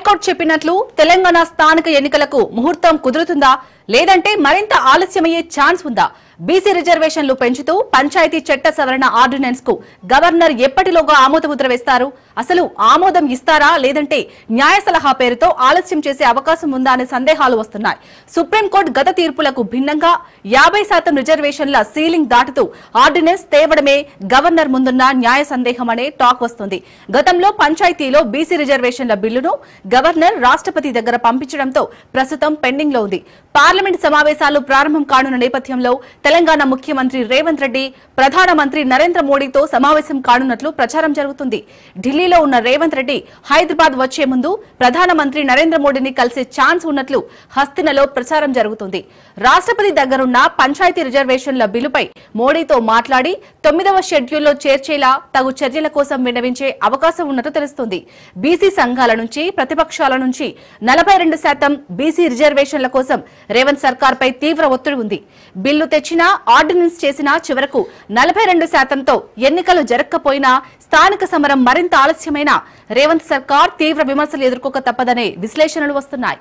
High court చెప్పినట్లు తెలంగాణ స్థానిక ఎన్నికలకు ముహూర్తం కుదురుతుందా లేదంటే మరింత ఆలస్యమయ్యే ఛాన్స్ ఉందా? బీసీ రిజర్వేషన్లు పెంచుతూ పంచాయతీ చట్ట సవరణ ఆర్డినెన్స్ కు గవర్నర్ ఎప్పటిలోగా ఆమోదముద్ర వేస్తారు? అసలు ఆమోదం ఇస్తారా లేదంటే న్యాయ సలహా పేరుతో ఆలస్యం చేసే అవకాశం ఉందా అనే సందేహాలు వస్తున్నాయి. సుప్రీంకోర్టు గత తీర్పులకు భిన్నంగా 50% రిజర్వేషన్ల సీలింగ్ దాటుతూ ఆర్డినెన్స్ తేవడమే గవర్నర్ ముందున్న న్యాయ సందేహం అనే టాక్ వస్తుంది. గతంలో పంచాయతీలో బీసీ రిజర్వేషన్ల బిల్లును గవర్నర్ రాష్ట్రపతి దగ్గర పంపించడంతో ప్రస్తుతం పెండింగ్ లో ఉంది. పార్లమెంట్ సమావేశాలు ప్రారంభం కానున్న నేపథ్యంలో తెలంగాణ ముఖ్యమంత్రి రేవంత్ రెడ్డి ప్రధానమంత్రి నరేంద్ర మోడీతో సమావేశం కానున్నట్లు ప్రచారం జరుగుతుంది. ఢిల్లీలో ఉన్న రేవంత్ రెడ్డి హైదరాబాద్ వచ్చే ముందు ప్రధానమంత్రి నరేంద్ర మోడీని కలిసే ఛాన్స్ ఉన్నట్లు హస్తినలో ప్రచారం జరుగుతుంది. రాష్ట్రపతి దగ్గరున్న పంచాయతీ రిజర్వేషన్ల బిల్లుపై మోడీతో మాట్లాడి 9వ షెడ్యూల్లో చేర్చేలా తగు చర్యల కోసం విన్నవించే అవకాశం ఉన్నట్లు తెలుస్తుంది. బీసీ సంఘాల నుంచి ప్రతిపక్షాల నుంచి 42% బీసీ రిజర్వేషన్ల కోసం రేవంత్ సర్కార్పై తీవ్ర ఒత్తిడి ఉంది. బిల్లు తెచ్చినా ఆర్డినెన్స్ చేసినా చివరకు 42%తో ఎన్నికలు జరగకపోయినా స్థానిక సమరం మరింత ఆలస్యమైనా రేవంత్ సర్కార్ తీవ్ర విమర్శలు ఎదుర్కోక తప్పదనే విశ్లేషణలు వస్తున్నాయి.